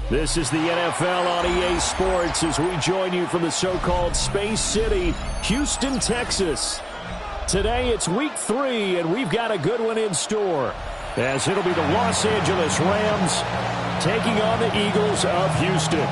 This is the NFL on EA Sports as we join you from the so-called Space City, Houston, Texas. Today it's week 3, and we've got a good one in store, as it'll be the Los Angeles Rams taking on the Eagles of Houston.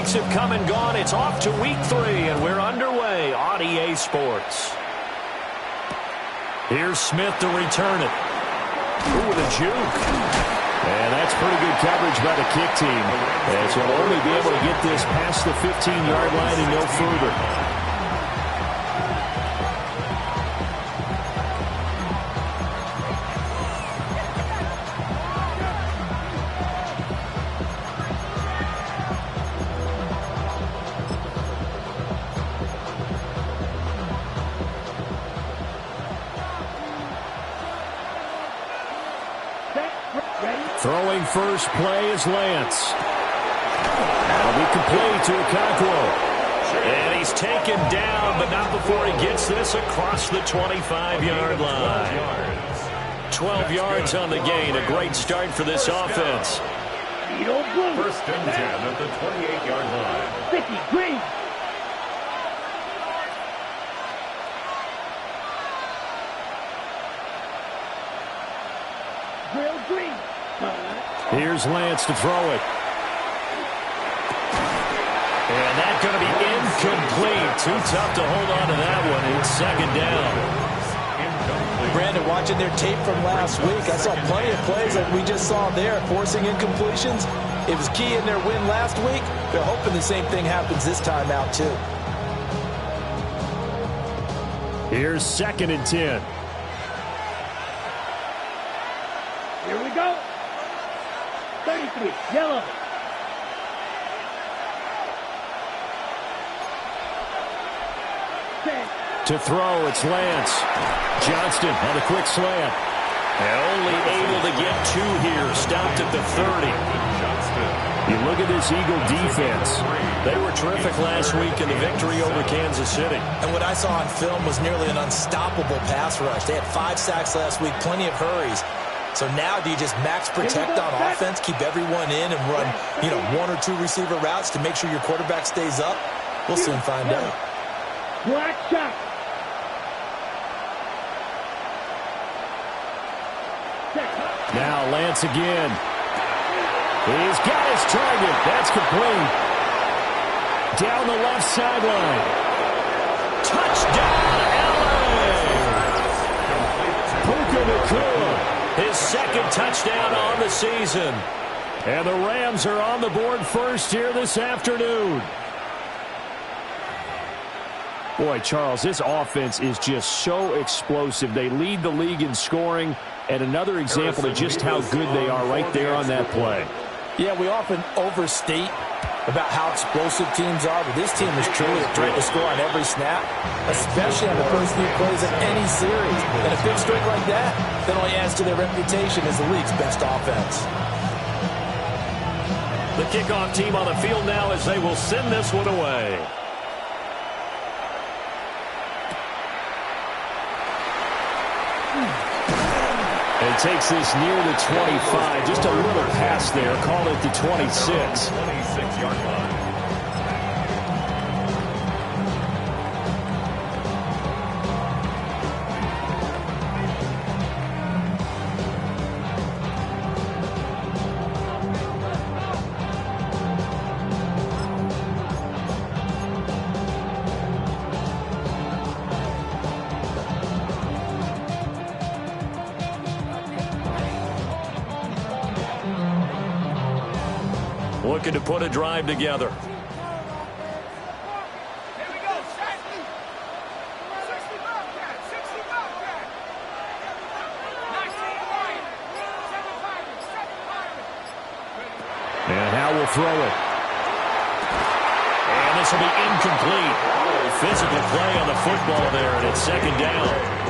Have come and gone. It's off to week 3, and we're underway on EA Sports. Here's Smith to return it. Ooh, with a juke. And that's pretty good coverage by the kick team, as he'll only be able to get this past the 15-yard line and no further. Throwing first play is Lance. That'll be complete to Okonkwo. And he's taken down, but not before he gets this across the 25-yard line. 12 yards on the gain. A great start for this offense. First and 10 at the 28-yard line. 50, Green. Green. Here's Lance to throw it. And that's going to be incomplete. Too tough to hold on to that one. It's second down. Brandon, watching their tape from last week, I saw plenty of plays like we just saw there, forcing incompletions. It was key in their win last week. They're hoping the same thing happens this time out, too. Here's second and 10. Here we go. 33, yellow. To throw, it's Lance. Johnston on a quick slant. And only able to get 2 here. Stopped at the 30. You look at this Eagle defense. They were terrific last week in the victory over Kansas City. And what I saw on film was nearly an unstoppable pass rush. They had 5 sacks last week, plenty of hurries. So now do you just max protect on offense, keep everyone in, and run, 1 or 2 receiver routes to make sure your quarterback stays up? We'll soon find out. Black shot. Now Lance again. He's got his target. That's complete. Down the left sideline. Touchdown, LA! Puka Nacua, his second touchdown on the season. And the Rams are on the board first here this afternoon. Boy, Charles, this offense is just so explosive. They lead the league in scoring, and another example of just how good they are right there on that play. Yeah, we often overstate about how explosive teams are, but this team is truly a threat to score on every snap, especially on the first few plays of any series. And a big streak like that only adds to their reputation as the league's best offense. The kickoff team on the field now as they will send this one away. And takes this near the 25. Just a little pass there. Call it the 26. 26-yard line. looking to put a drive together. And Howe will throw it. And this will be incomplete. Physical play on the football there, and it's second down.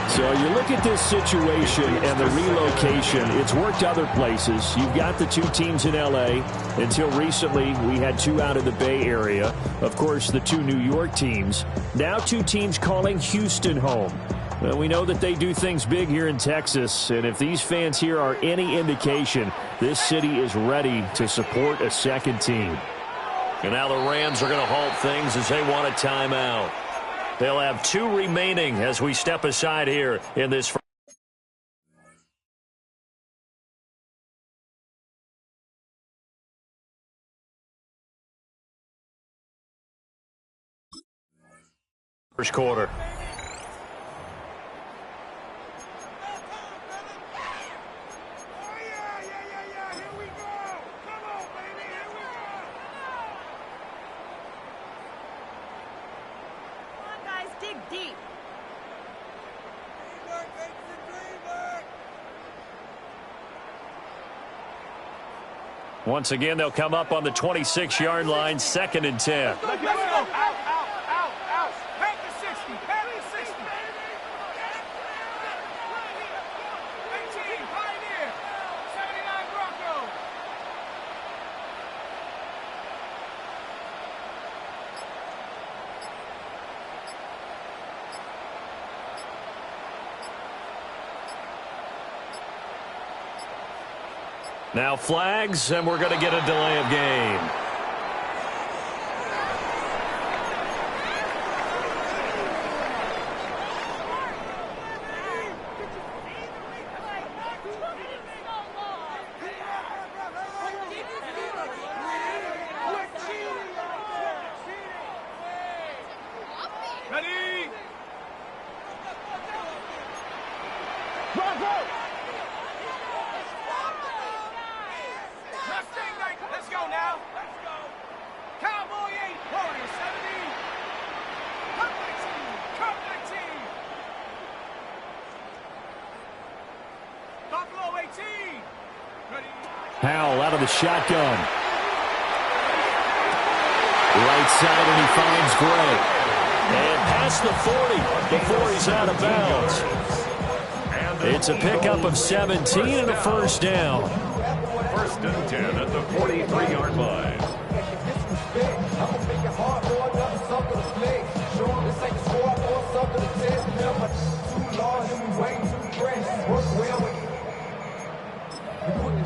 So you look at this situation and the relocation. It's worked other places. You've got the two teams in L.A. Until recently, we had two out of the Bay Area. Of course, the two New York teams. Now two teams calling Houston home. Well, we know that they do things big here in Texas, and if these fans here are any indication, this city is ready to support a second team. And now the Rams are going to halt things as they want a timeout. They'll have two remaining as we step aside here in this first quarter. Once again, they'll come up on the 26-yard line, 2nd and 10. Let's go. Out. Back to 60. Back to 60. 18. Pioneer. 79 Broncos. Now flags, and we're going to get a delay of game. Ready? Let's go now. Let's go. Cowboy 8, Warrior 70. Come back team. Buffalo 18. Ready? Howell out of the shotgun. Right side, and he finds Gray. And past the 40 before he's out of bounds. It's a pickup of 17 and a first down. 1st and 10 at the 43-yard line.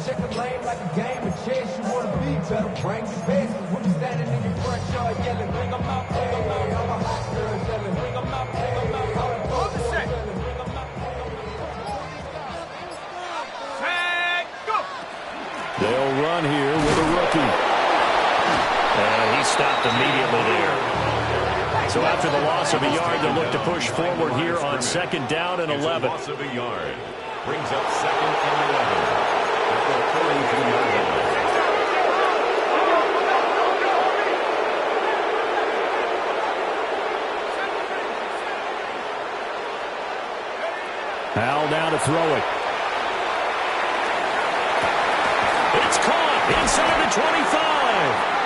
Check a lane like a game of chess. You want to be better, bring the best. When you standing in your front yard yelling, bring them out, bring them out. I'm a hot girl yelling, bring them out, bring them out. Hold the set. Tag, go. They'll run here with a rookie. And he stopped immediately there. So after the loss of a yard, they'll look to push forward here on 2nd down and 11. Loss of a yard. Brings up 2nd and 11. At the 43-yard line. Howell down to throw it. It's caught inside the 25.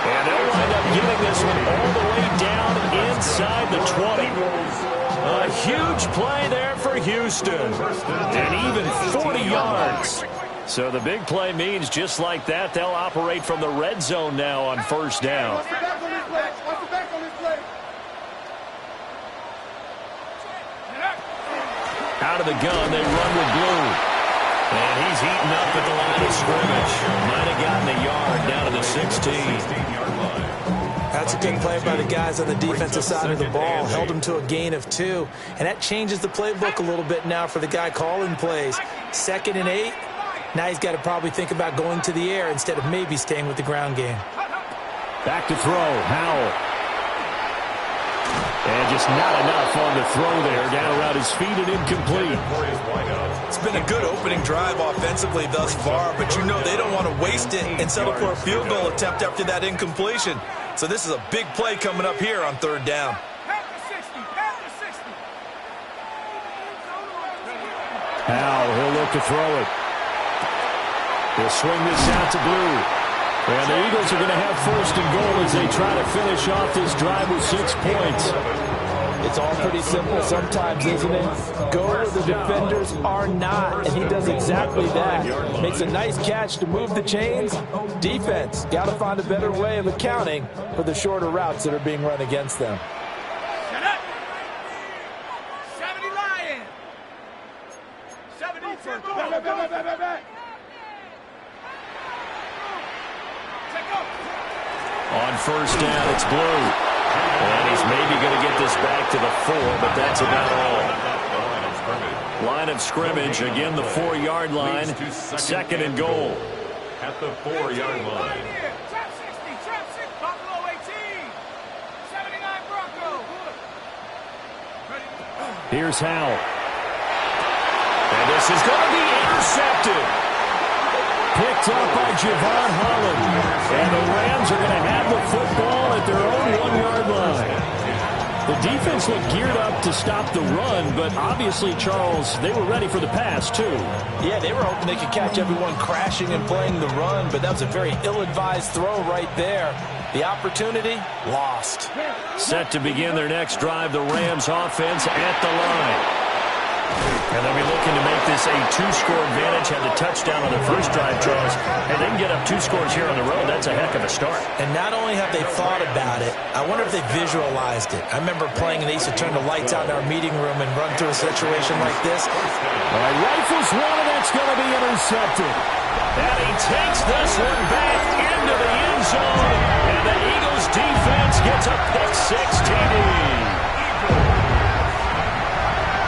And they'll wind up getting this one all the way down inside the 20. A huge play there for Houston. And even 40 yards. So the big play means just like that, they'll operate from the red zone now on 1st down. Watch the back on this play. Watch the back on this play. Out of the gun, they run with Blue. And he's eaten up at the line of scrimmage. Might have gotten a yard down to the 16-yard line. That's a good play by the guys on the defensive side of the ball. Held him to a gain of 2. And that changes the playbook a little bit now for the guy calling plays. 2nd and 8. Now he's got to probably think about going to the air instead of maybe staying with the ground game. Back to throw, Howell. And just not enough on the throw there. Down around his feet and incomplete. It's been a good opening drive offensively thus far, but you know they don't want to waste it and settle for a field goal attempt after that incompletion. So this is a big play coming up here on third down. Now he'll look to throw it. He'll swing this out to Blue. And the Eagles are going to have first and goal as they try to finish off this drive with 6 points. It's all pretty simple sometimes, isn't it? Go where the defenders are not, and he does exactly that. Makes a nice catch to move the chains. Defense, got to find a better way of accounting for the shorter routes that are being run against them. Shut up! 70 Lion! 70 back. On first down, it's Blue. And he's maybe going to get this back to the 4, but that's about all. Line of scrimmage, again the 4-yard line. Second and goal. At the 4-yard line. Trap 60, trap 6, Buffalo 18. 79 Bronco. Here's Howell. And this is going to be intercepted. Picked up by Javon Holland. And the Rams are going to have the football at their own 1-yard line. The defense looked geared up to stop the run, but obviously, Charles, they were ready for the pass, too. Yeah, they were hoping they could catch everyone crashing and playing the run, but that was a very ill-advised throw right there. The opportunity, lost. Set to begin their next drive, the Rams offense at the line. And they'll be looking to make this a 2-score advantage. Had the touchdown on their first drive, Charles. And they can get up 2 scores here on the road. That's a heck of a start. And not only have they thought about it, I wonder if they visualized it. I remember playing, and they used to turn the lights out in our meeting room and run through a situation like this. Rifles one, and that's going to be intercepted. And he takes this one back into the end zone. And the Eagles defense gets a pick-6 TD.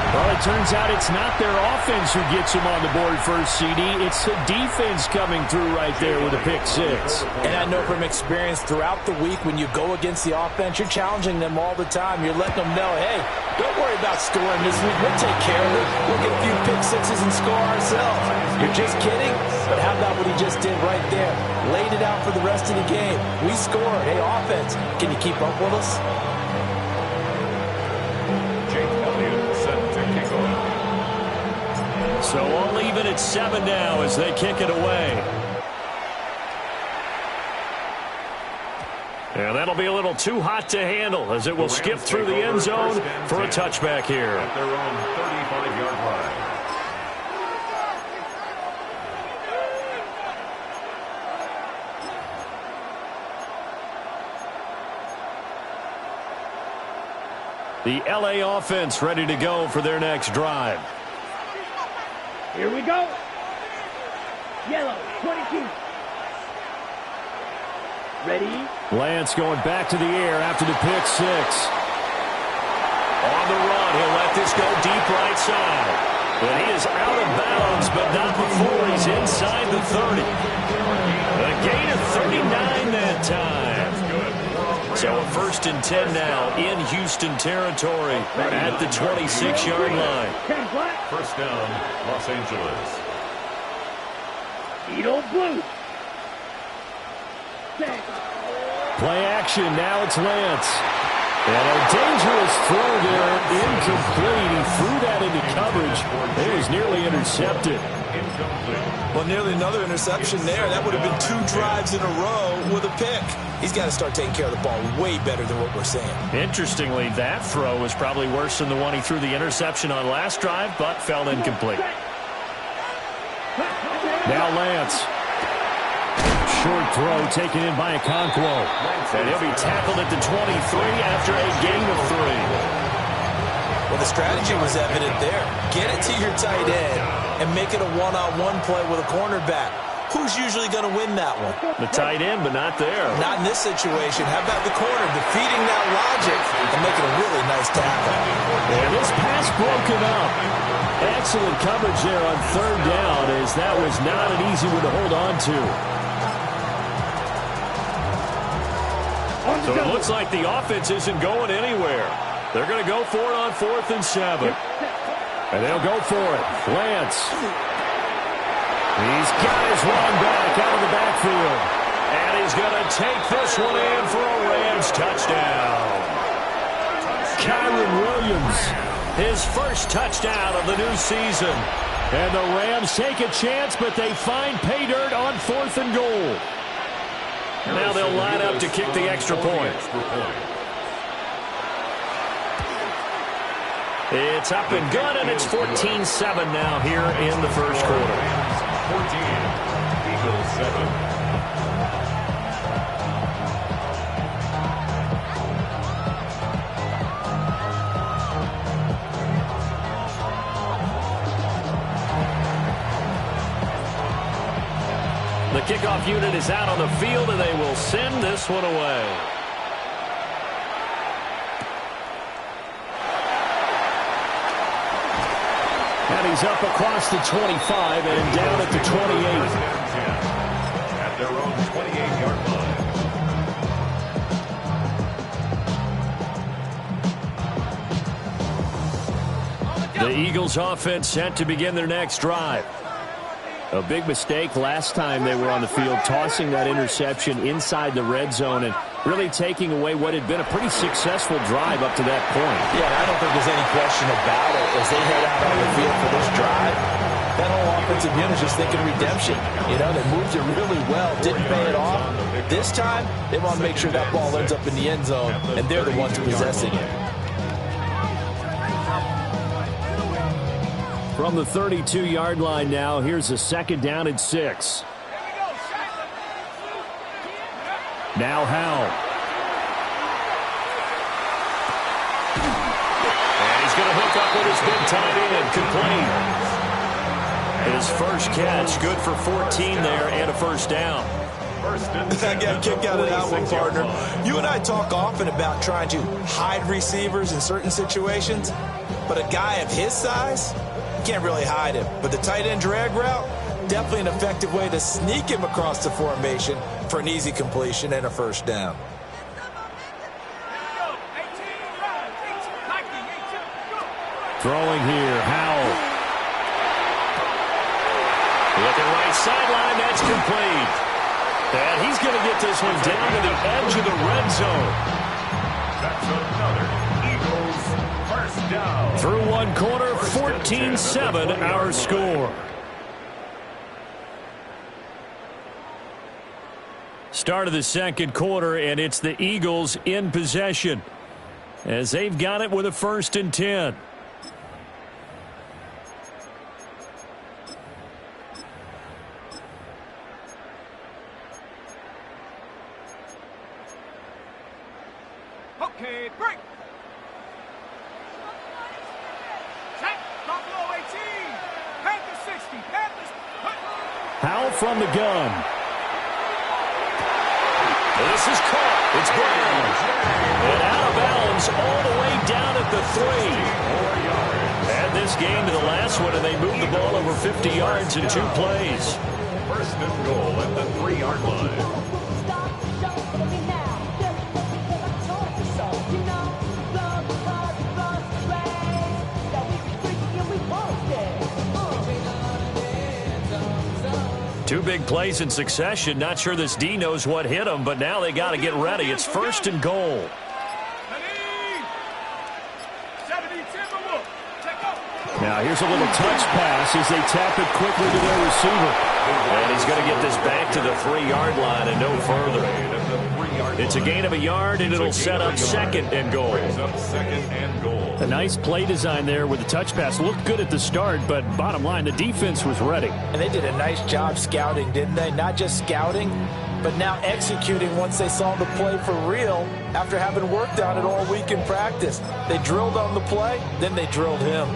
Well, it turns out it's not their offense who gets them on the board first, CD. It's the defense coming through right there with a pick-6. And I know from experience throughout the week when you go against the offense, you're challenging them all the time. You're letting them know, hey, don't worry about scoring this week. We'll take care of it. We'll get a few pick-6s and score ourselves. You're just kidding? But how about what he just did right there? Laid it out for the rest of the game. We scored. Hey, offense, can you keep up with us? So all even at 7 now as they kick it away. And that'll be a little too hot to handle as it will skip through the end zone for a touchback here. At their own 35-yard line. The LA offense ready to go for their next drive. Here we go. Yellow, 22. Ready? Lance going back to the air after the pick-6. On the run, he'll let this go deep right side. But he is out of bounds, but not before he's inside the 30. A gain of 39 that time. So a 1st and 10 now in Houston territory at the 26-yard line. First down, Los Angeles. Edo Blue. Play action, now it's Lance. And a dangerous throw there, incomplete. He threw that into coverage. It was nearly intercepted. Well, nearly another interception there. That would have been 2 drives in a row with a pick. He's got to start taking care of the ball way better than what we're seeing. Interestingly, that throw was probably worse than the one he threw the interception on last drive, but fell incomplete. Now Lance. Short throw taken in by Okonkwo. And he'll be tackled at the 23 after a gain of 3. Well, the strategy was evident there. Get it to your tight end and make it a one-on-one play with a cornerback. Who's usually going to win that one? The tight end, but not there. Not in this situation. How about the corner defeating that logic and making a really nice tackle? And this pass broken up. Excellent coverage there on 3rd down, as that was not an easy one to hold on to. So it looks like the offense isn't going anywhere. They're going to go for it on 4th and 7. And they'll go for it. Lance. He's got his run back out of the backfield. And he's going to take this one in for a Rams touchdown. Kyron Williams, his first touchdown of the new season. And the Rams take a chance, but they find pay dirt on 4th and goal. Now they'll line up to kick the extra point. It's up and good, and it's 14-7 now here in the first quarter. 14, Eagles 7. The kickoff unit is out on the field, and they will send this one away. And he's up across the 25 and down at the 28. At their own 28-yard line. The Eagles offense set to begin their next drive. A big mistake last time they were on the field, tossing that interception inside the red zone and really taking away what had been a pretty successful drive up to that point. Yeah, I don't think there's any question about it. As they head out on the field for this drive, that whole offensive unit is just thinking redemption. You know, they moved it really well, didn't pay it off. This time, they want to make sure that ball ends up in the end zone, and they're the ones possessing it. From the 32-yard line now, here's a 2nd down and 6. Now Howell. And he's going to hook up with his big tight end, complete. His first catch, good for 14 there and a first down. I got a kick out of that one, partner. You and I talk often about trying to hide receivers in certain situations, but a guy of his size, you can't really hide him. But the tight end drag route, definitely an effective way to sneak him across the formation for an easy completion and a first down. Throwing here, Howell. With the right sideline, that's complete. And he's going to get this one down to the edge of the red zone. That's another Eagles first down. Through one quarter, 14-7 our score. Start of the second quarter, and it's the Eagles in possession as they've got it with a 1st and 10. Okay, break. Set. Buffalo 18. Panthers 60. Panthers. Howell from the gun. This is caught. It's Brown. And out of bounds all the way down at the 3. Add this game to the last one, and they moved the ball over 50 yards in 2 plays. First and goal at the 3-yard line. Two big plays in succession. Not sure this D knows what hit him, but now they got to get ready. It's 1st and goal. Now here's a little touch pass as they tap it quickly to their receiver. And he's going to get this back to the 3-yard line and no further. It's a gain of a yard, and it'll set up 2nd and goal. A nice play design there with the touch pass. Looked good at the start, but bottom line, the defense was ready. And they did a nice job scouting, didn't they? Not just scouting, but now executing once they saw the play for real after having worked on it all week in practice. They drilled on the play, then they drilled him.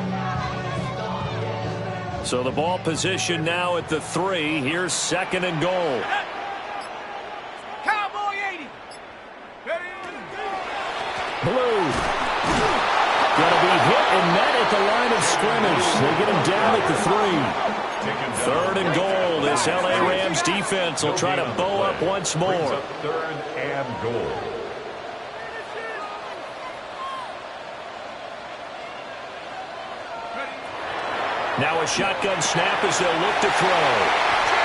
So the ball position now at the 3. Here's 2nd and goal. Cowboy 80. Blue. Going to be hit and met at the line of scrimmage. They get him down at the 3. 3rd and goal. This L.A. Rams defense will try to bow up once more. 3rd and goal. Now a shotgun snap as they'll look to throw.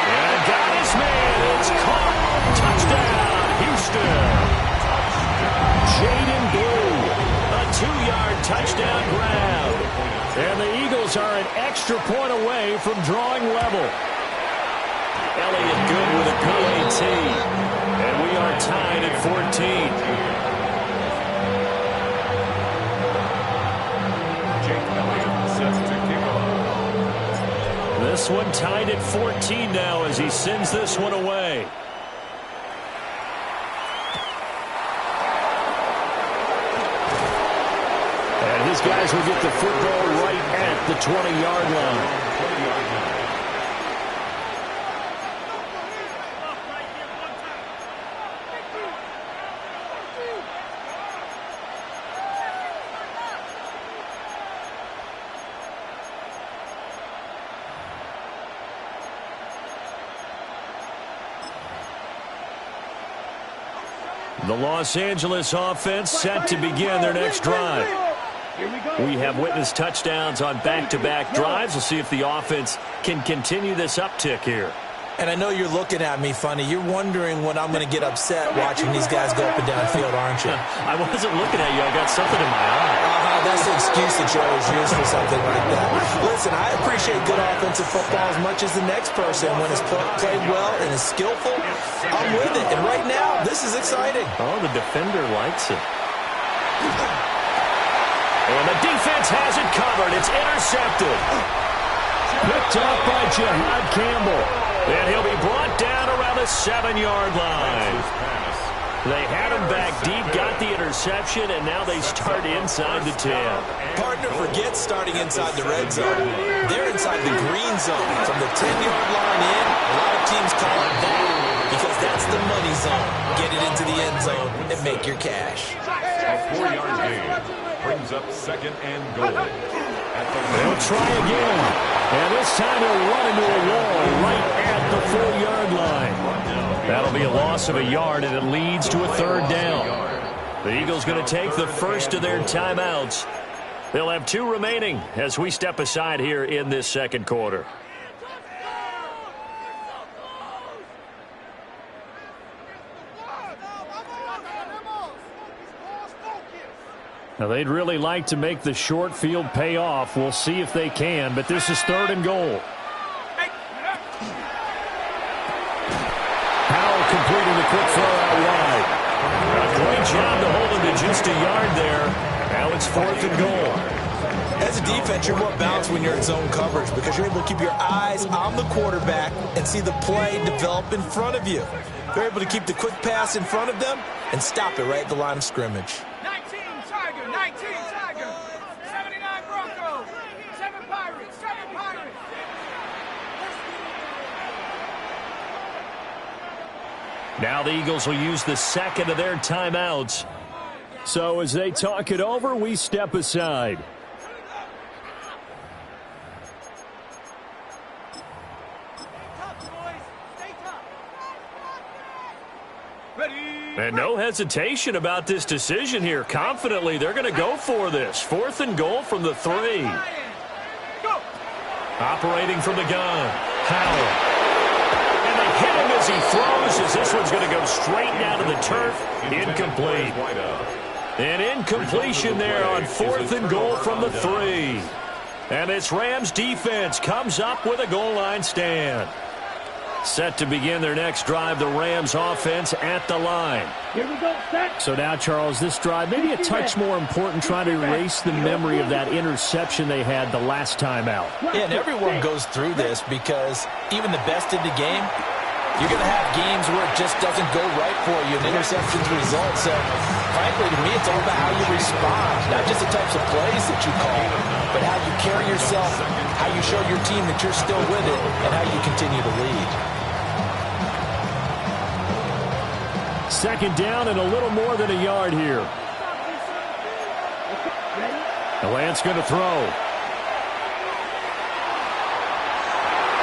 And got his man. It's caught. Touchdown, Houston. Jaden Blue. A 2-yard touchdown grab. And the Eagles are an extra point away from drawing level. Elliott good with a PAT. And we are tied at 14. This one tied at 14 now as he sends this one away. And his guys will get the football right at the 20-yard line. The Los Angeles offense set to begin their next drive. We have witnessed touchdowns on back-to-back drives. We'll see if the offense can continue this uptick here. And I know you're looking at me funny. You're wondering when I'm going to get upset watching these guys go up and down the field, aren't you? I wasn't looking at you. I got something in my eye. That's the excuse that you always use for something like that. Listen, I appreciate good offensive football as much as the next person. When it's played well and is skillful, I'm with it. And right now, this is exciting. Oh, the defender likes it. And the defense has it covered. It's intercepted. Picked up by Jihad Campbell. And he'll be brought down around the 7-yard line. They had him back deep, got the interception, and now they start inside the 10. Partner forgets starting inside the red zone. They're inside the green zone. From the 10-yard line in, a lot of teams call it that because that's the money zone. Get it into the end zone and make your cash. A 4-yard gain brings up second and goal. They'll try again. And this time they'll run into a wall right at the 4-yard line. That'll be a loss of a yard, and it leads to a third down. The Eagles going to take the first of their timeouts. They'll have 2 remaining as we step aside here in this second quarter. Now, they'd really like to make the short field pay off. We'll see if they can, but this is 3rd and goal. Powell completing the quick throw out wide. A great job to hold him to just a yard there. Now it's 4th and goal. As a defense, you're more balanced when you're in zone coverage because you're able to keep your eyes on the quarterback and see the play develop in front of you. They're able to keep the quick pass in front of them and stop it right at the line of scrimmage. 19 Tiger, 19 Tiger, 79 Broncos, 7 Pirates, 7 Pirates. Now the Eagles will use the second of their timeouts. So as they talk it over, we step aside. And no hesitation about this decision here. Confidently, they're going to go for this. 4th and goal from the 3. Operating from the gun. Howell. And they hit him as he throws, as this one's going to go straight down to the turf. Incomplete. An incompletion there on 4th and goal from the 3. And this Rams defense comes up with a goal line stand. Set to begin their next drive, the Rams offense at the line. Here we go, set. So now, Charles, this drive, maybe a touch more important, trying to erase the memory of that interception they had the last time out. Yeah, and everyone goes through this because even the best in the game, you're going to have games where it just doesn't go right for you, and interceptions result. So, frankly, to me, it's all about how you respond, not just the types of plays that you call, but how you carry yourself, how you show your team that you're still with it, and how you continue to lead. Second down and a little more than a yard here. The Lance going to throw.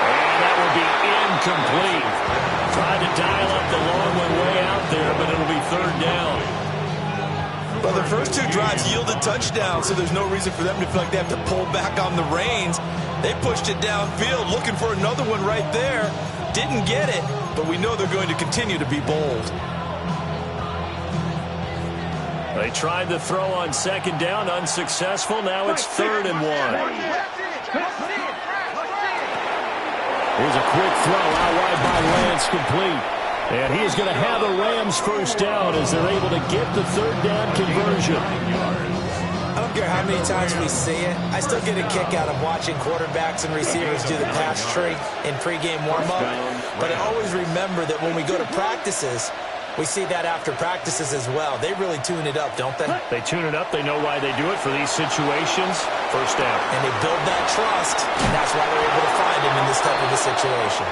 And that will be incomplete. Tried to dial up the long one way out there, but it'll be 3rd down. Well, their first 2 drives yielded touchdowns, so there's no reason for them to feel like they have to pull back on the reins. They pushed it downfield, looking for another one right there. Didn't get it, but we know they're going to continue to be bold. They tried to throw on second down, unsuccessful. Now it's 3rd and 1. Here's a quick throw out wide by Lance, complete. And he is going to have the Rams first down as they're able to get the 3rd down conversion. I don't care how many times we see it. I still get a kick out of watching quarterbacks and receivers do the pass tree in pregame warm-up. But I always remember that when we go to practices, we see that after practices as well. They really tune it up, don't they? They tune it up. They know why they do it for these situations. First down. And they build that trust, and that's why they're able to find him in this type of a situation.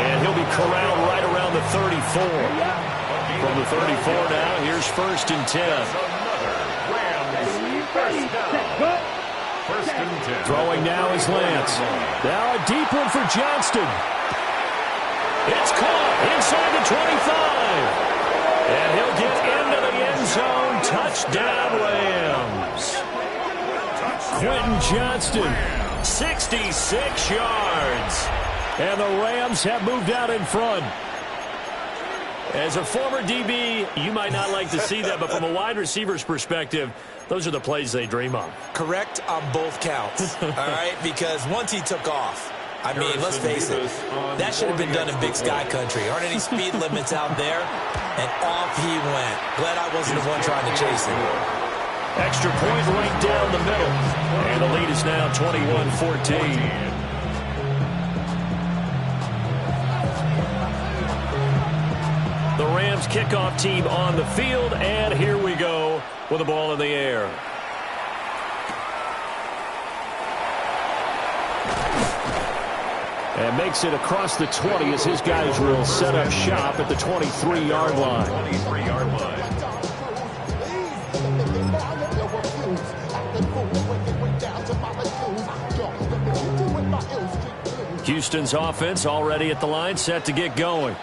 And he'll be corralled right around the 34. From the 34 now, here's 1st and 10. Throwing now is Lance. Now a deep one for Johnston. It's caught inside the 25. And he'll get into the end zone. Touchdown, Rams. Quentin Johnston, 66 yards. And the Rams have moved out in front. As a former DB, you might not like to see that, but from a wide receiver's perspective, those are the plays they dream of. Correct on both counts, all right? Because once he took off, I mean, let's face it, that should have been done in Big Sky Country. Aren't any speed limits out there? And off he went. Glad I wasn't the one trying to chase him. Extra point right down the middle. And the lead is now 21-14. The Rams kickoff team on the field, and here we go with the ball in the air. And makes it across the 20 as his guys will set up shop at the 23-yard line. Houston's offense already at the line, set to get going.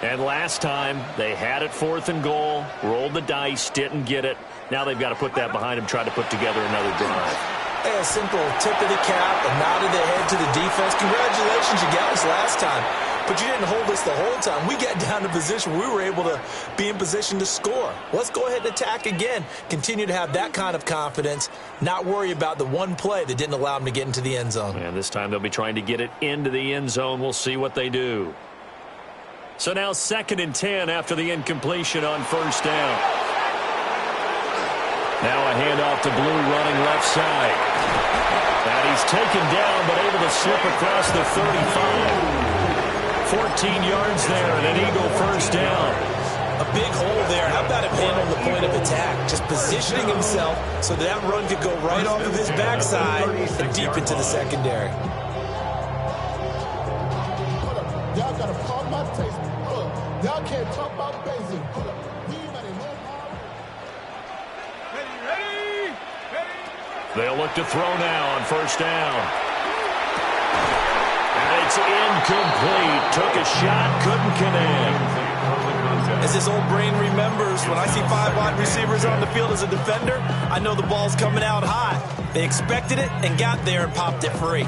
And last time, they had it 4th and goal, rolled the dice, didn't get it. Now they've got to put that behind them, try to put together another drive. Hey, a simple tip of the cap, a nod of the head to the defense. Congratulations, you got us last time. But you didn't hold us the whole time. We got down to position. We were able to be in position to score. Let's go ahead and attack again. Continue to have that kind of confidence, not worry about the one play that didn't allow them to get into the end zone. And this time they'll be trying to get it into the end zone. We'll see what they do. So now 2nd and 10 after the incompletion on 1st down. Now a handoff to Blue running left side. And he's taken down but able to slip across the 35. 14 yards there and an Eagle first down. A big hole there. How about him handling the point of attack? Just positioning himself so that run could go right off of his backside and deep into the secondary. Y'all gotta pump my taste. Y'all can't talk about basic. They'll look to throw now on 1st down. And it's incomplete. Took a shot, couldn't connect. As his old brain remembers, when I see 5 wide receivers on the field as a defender, I know the ball's coming out hot. They expected it and got there and popped it free.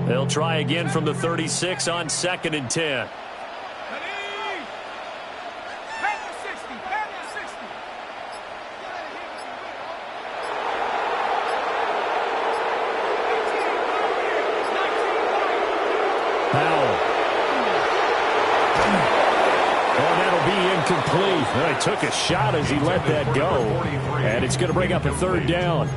They'll try again from the 36 on 2nd and 10. He took a shot as he let that go, and it's going to bring up a 3rd down.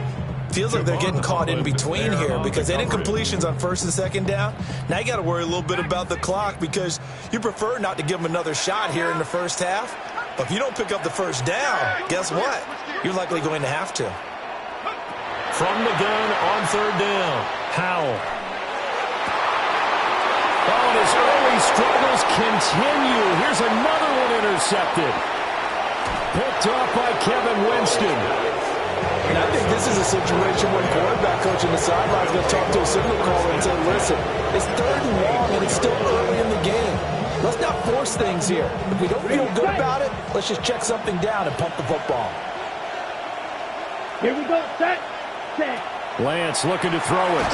Feels like they're getting caught in between here because they didn't completions on 1st and 2nd down. Now you got to worry a little bit about the clock because you prefer not to give them another shot here in the first half. But if you don't pick up the 1st down, guess what? You're likely going to have to. From the gun on third down, Howell. Oh, and his early struggles continue. Here's another one intercepted. Picked off by Kevin Winston. And I think this is a situation where quarterback coach on the sideline is going to talk to a signal caller and say, listen, it's third and long and it's still early in the game. Let's not force things here. If we don't feel good about it, let's just check something down and pump the football. Here we go. Set. Lance looking to throw it.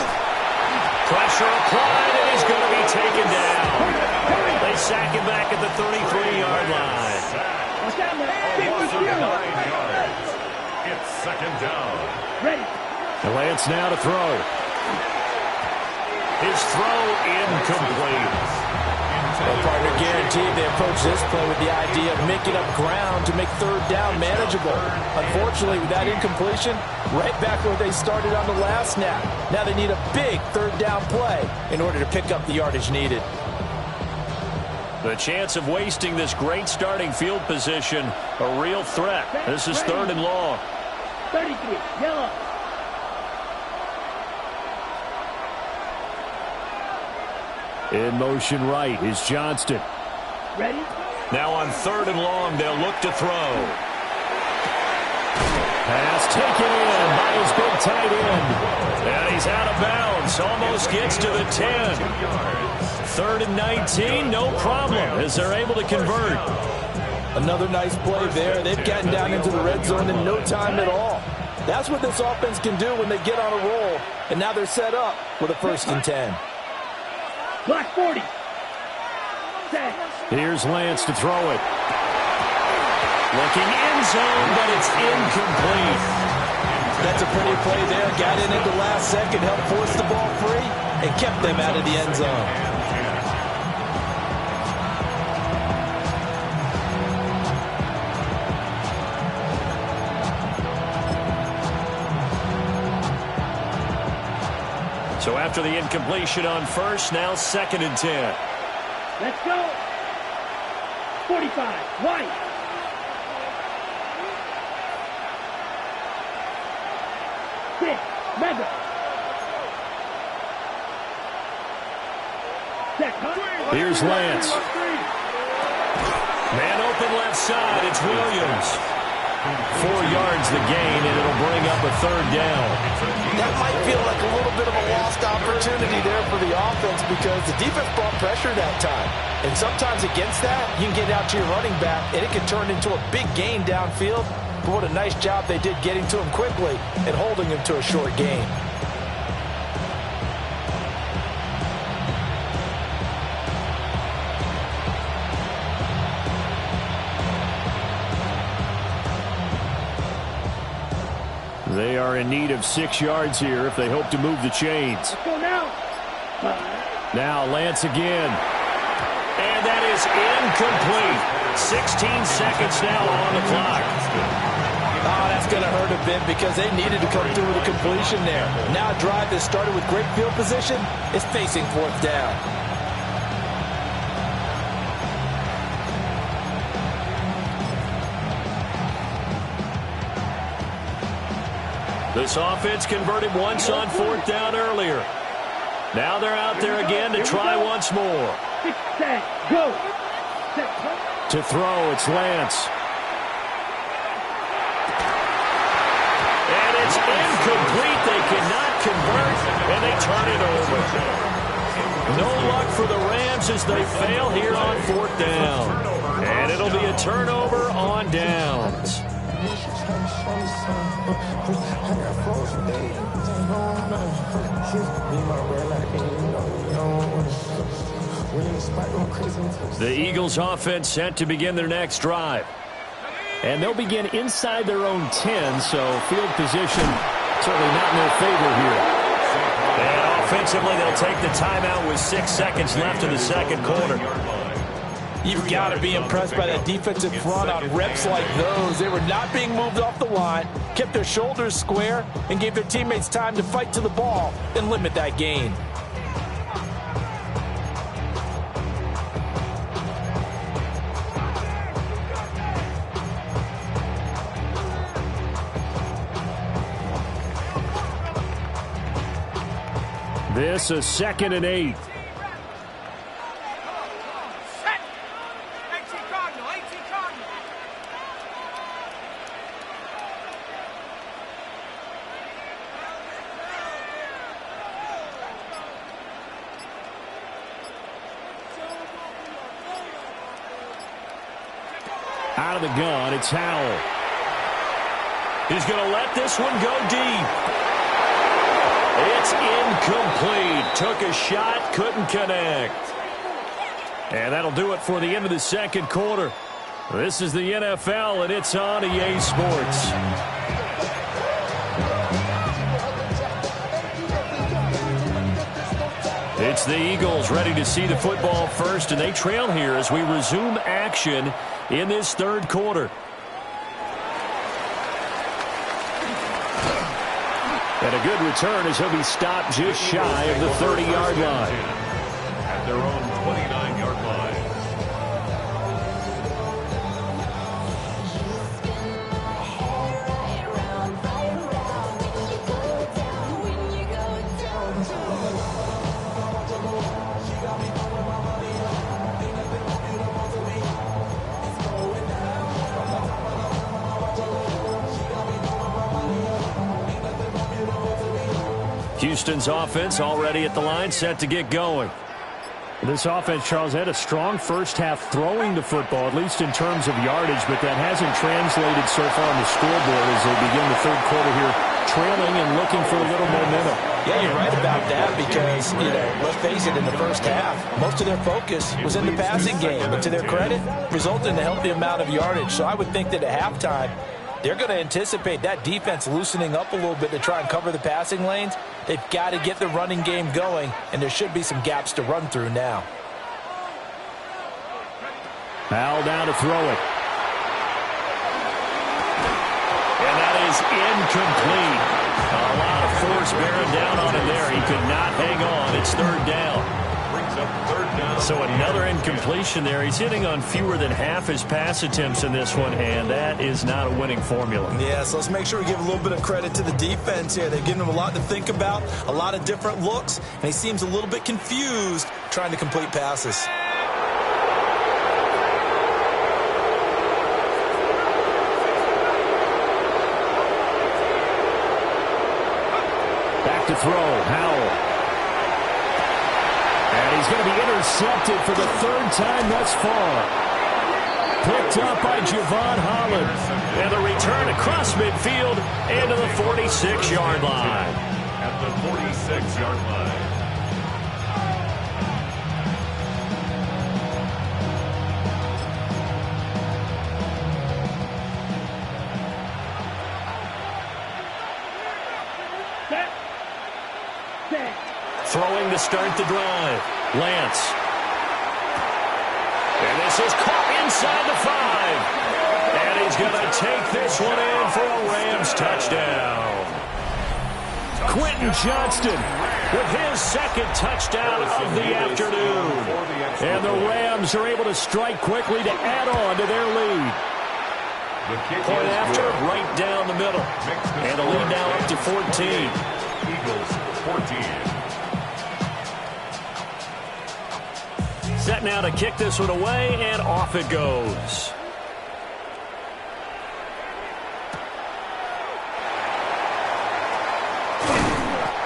Pressure applied, and he's going to be taken down. They sack him back at the 33-yard line. Watch out, man. It's second down. Ready. And Lance now to throw. His throw incomplete. Well, partner, guaranteed they approach this play with the idea of making up ground to make third down manageable. Unfortunately, with that incompletion, right back where they started on the last snap. Now they need a big third down play in order to pick up the yardage needed. The chance of wasting this great starting field position, a real threat. This is third and long. 33, yellow. In motion right is Johnston. Ready? Now on third and long, they'll look to throw. Pass taken in by his big tight end. And he's out of bounds. Almost gets to the 10. Third and 19, no problem, as they're able to convert. Another nice play there. They've gotten down into the red zone in no time at all. That's what this offense can do when they get on a roll. And now they're set up with a 1st and 10. Black 40. Set. Here's Lance to throw it. Looking end zone, but it's incomplete. That's a pretty play there. Got in at the last second, helped force the ball free, and kept them out of the end zone. So after the incompletion on first, now 2nd and 10. Let's go. 45, White. Six, Mega. Here's Lance. Man open left side, it's Williams. 4 yards the gain, and it'll bring up a third down. That might feel like a little bit of a lost opportunity there for the offense because the defense brought pressure that time. And sometimes against that, you can get out to your running back, and it can turn into a big gain downfield. But what a nice job they did getting to him quickly and holding him to a short gain. They are in need of 6 yards here if they hope to move the chains. Let's go now. Now Lance again. And that is incomplete. 16 seconds now on the clock. Oh, that's going to hurt a bit because they needed to come through with a completion there. Now a drive that started with great field position is facing 4th down. This offense converted once on 4th down earlier. Now they're out there again to try once more. Set, go. Set. To throw, it's Lance. And it's incomplete. They cannot convert, and they turn it over. No luck for the Rams as they fail here on 4th down. And it'll be a turnover on downs. The Eagles offense set to begin their next drive. And they'll begin inside their own 10, so field position certainly not in their favor here. And offensively, they'll take the timeout with 6 seconds left in the second quarter. You've got to be impressed by that defensive front on reps like those. They were not being moved off the line, kept their shoulders square, and gave their teammates time to fight to the ball and limit that gain. This is 2nd and 8. Set. 18 Cardinal, 18 Cardinal. Out of the gun, it's Howell. He's going to let this one go deep. It's incomplete. Took a shot, couldn't connect. And that'll do it for the end of the 2nd quarter. This is the NFL, and it's on EA Sports. It's the Eagles ready to see the football first, and they trail here as we resume action in this 3rd quarter. And a good return as he'll be stopped just shy of the 30-yard line. At their own 29-yard line. Houston's offense already at the line, set to get going. This offense, Charles, had a strong first half throwing the football, at least in terms of yardage, but that hasn't translated so far on the scoreboard as they begin the 3rd quarter here, trailing and looking for a little momentum. Yeah, you're right about that because, let's face it, in the first half, most of their focus was in the passing game. But to their credit, resulted in a healthy amount of yardage. So I would think that at halftime, they're going to anticipate that defense loosening up a little bit to try and cover the passing lanes. They've got to get the running game going, and there should be some gaps to run through now. Howell down to throw it. And that is incomplete. A lot of force bearing down on him there. He could not hang on. It's 3rd down. Brings up 3rd down. So another incompletion there. He's hitting on fewer than half his pass attempts in this one, and that is not a winning formula. Yeah, so let's make sure we give a little bit of credit to the defense here. They've given him a lot to think about, a lot of different looks, and he seems a little bit confused trying to complete passes. Back to throw, Howell. And he's going to be intercepted for the 3rd time thus far. Picked up by Javon Holland. And the return across midfield into the 46-yard line. At the 46-yard line. Throwing to start the drive. Lance. And this is caught inside the 5. And he's going to take this one in for a Rams touchdown. Quentin Johnston with his 2nd touchdown of the afternoon. And the Rams are able to strike quickly to add on to their lead. Point after, right down the middle. And the lead now up to 14. Eagles 14. Set now to kick this one away, and off it goes.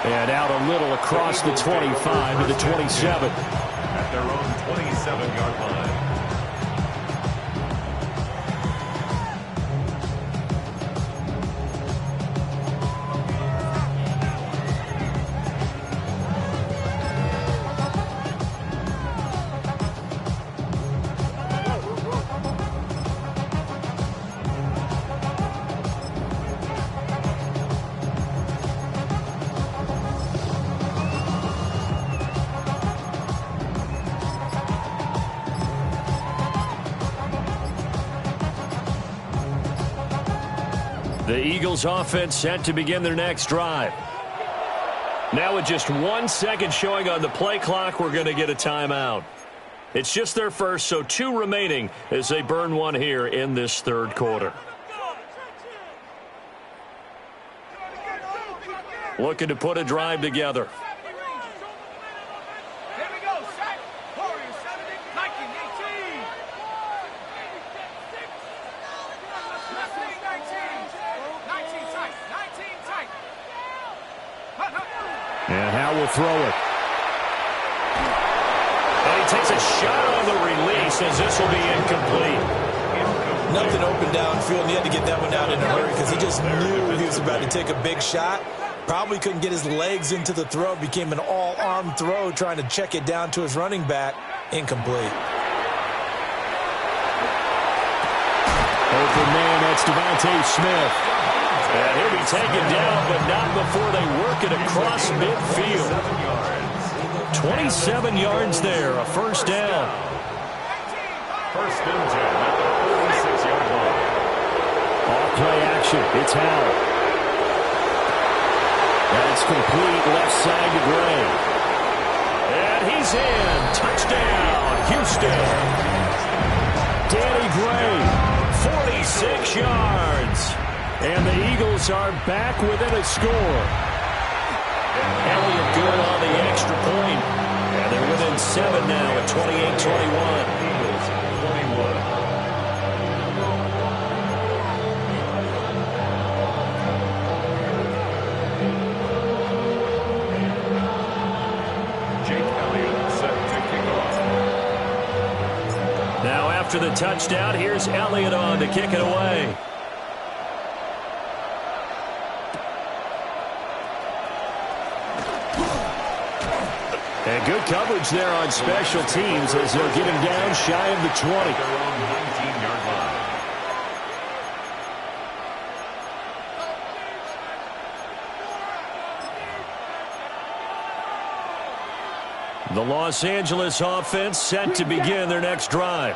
And out a little across the 25 to the 27. At their own 27-yard line. The Eagles offense set to begin their next drive. Now with just 1 second showing on the play clock, we're going to get a timeout. It's just their first, so 2 remaining as they burn one here in this 3rd quarter. Looking to put a drive together. set. Warriors 70, 19, 18. 19 tight. 19 tight. And Howe will throw it. And he takes a shot on the release as this will be incomplete. Nothing open downfield, and he had to get that one out in a hurry because he just knew he was about to take a big shot. Probably couldn't get his legs into the throw. Became an all-arm throw trying to check it down to his running back. Incomplete. Open man, that's Devontae Smith. And he'll be taken down, but not before they work it across midfield. 27 yards there, a first down. First and 10 at the 46-yard line. Off play action, it's Howe. That's complete left side to Gray. And he's in. Touchdown, Houston. Danny Gray, 46 yards. And the Eagles are back within a score. Elliott good on the extra point. And they're within 7 now at 28-21. Eagles 21. Now after the touchdown, here's Elliott on to kick it away. And good coverage there on special teams as they'll get him down shy of the 20. Their own 19-yard line. The Los Angeles offense set to begin their next drive.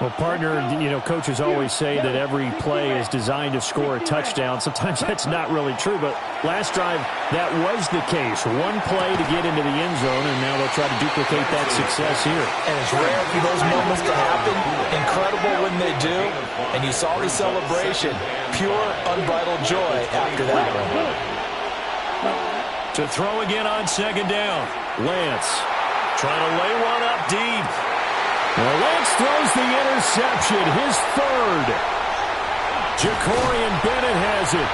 Well, partner, coaches always say that every play is designed to score a touchdown. Sometimes that's not really true, but last drive, that was the case. One play to get into the end zone, and now they'll try to duplicate that success here. And it's rare for those moments to happen. Incredible when they do. And you saw the celebration. Pure, unbridled joy after that one. To throw again on second down. Lance trying to lay one up deep. Well, Lance throws the interception, his third. Jacorian Bennett has it.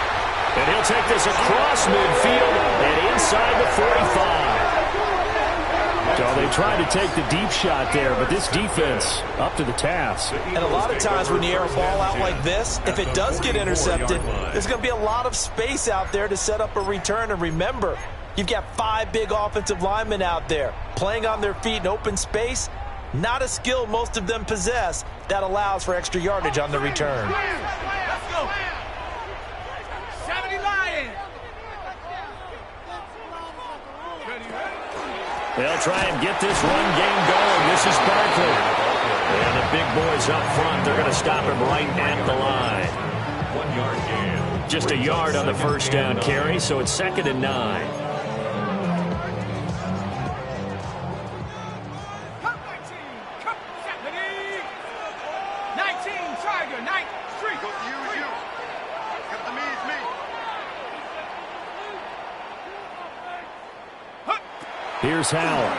And he'll take this across midfield and inside the 45. So they tried to take the deep shot there, but this defense up to the task. And a lot of times when you air a ball out like this, if it does get intercepted, there's going to be a lot of space out there to set up a return. And remember, you've got 5 big offensive linemen out there playing on their feet in open space. Not a skill most of them possess that allows for extra yardage on the return. Let's go. 70 Lions. They'll try and get this run game going. This is Barkley. And the big boys up front, they're going to stop him right at the line. 1 yard gain. Just a yard on the first down carry, so it's 2nd and 9. Here's Howell.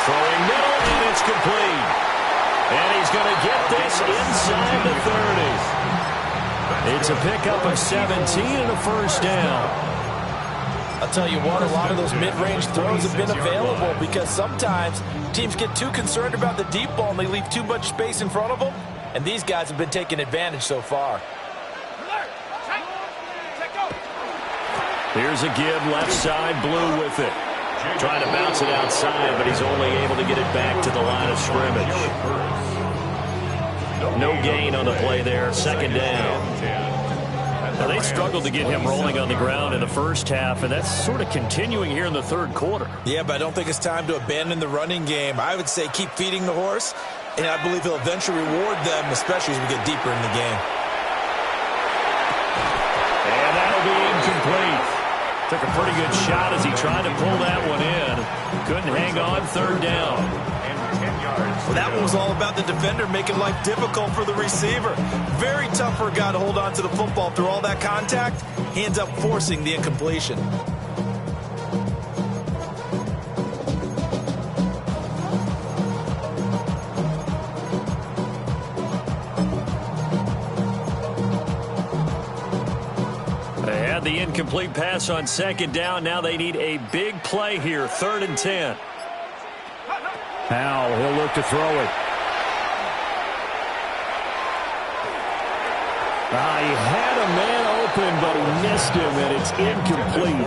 Throwing middle, and it's complete. And he's going to get this inside the 30. It's a pickup of 17 and a first down. I'll tell you what, a lot of those mid-range throws have been available because sometimes teams get too concerned about the deep ball and they leave too much space in front of them. And these guys have been taking advantage so far. Here's a give, left side, Blue with it. Trying to bounce it outside, but he's only able to get it back to the line of scrimmage. No gain on the play there, 2nd down. Now, they struggled to get him rolling on the ground in the first half, and that's sort of continuing here in the 3rd quarter. Yeah, but I don't think it's time to abandon the running game. I would say keep feeding the horse, and I believe he'll eventually reward them, especially as we get deeper in the game. And that'll be incomplete. Took a pretty good shot as he tried to pull that one in. Couldn't hang on, 3rd down. And 10 yards. Well, that one was all about the defender making life difficult for the receiver. Very tough for a guy to hold on to the football through all that contact. He ends up forcing the incompletion. incomplete pass on second down. Now they need a big play here. 3rd and 10. Now he'll look to throw it. He had a man open, but he missed him, and it's incomplete.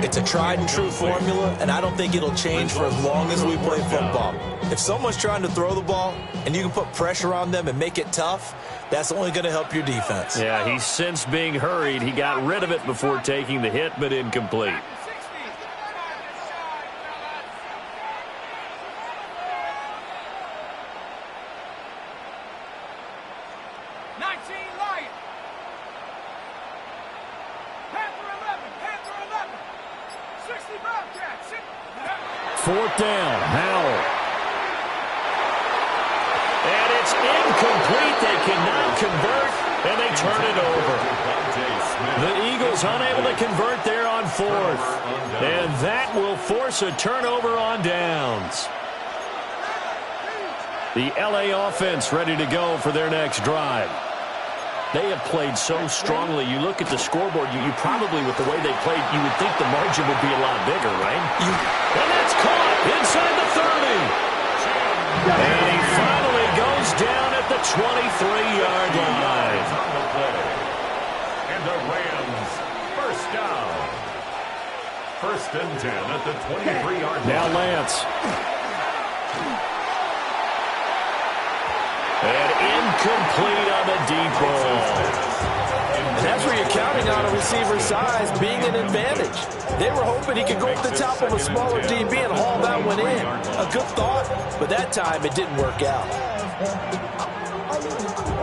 It's a tried and true formula, and I don't think it'll change for as long as we play football. If someone's trying to throw the ball and you can put pressure on them and make it tough, that's only going to help your defense. Yeah, he's since being hurried. He got rid of it before taking the hit, but incomplete. Fourth down, Howell. And it's incomplete. They cannot convert, and they turn it over. The Eagles unable to convert there on 4th. And that will force a turnover on downs. The LA offense ready to go for their next drive. They have played so strongly. You look at the scoreboard, you probably, with the way they played, you would think the margin would be a lot bigger, right? And that's caught inside the 30. And he finally goes down at the 23-yard line. And the Rams, first down. 1st and 10 at the 23-yard line. Now Lance. And incomplete on the deep ball. And that's where you're counting on a receiver's size being an advantage. They were hoping he could go over the top of a smaller DB and haul that one in. A good thought, but that time it didn't work out.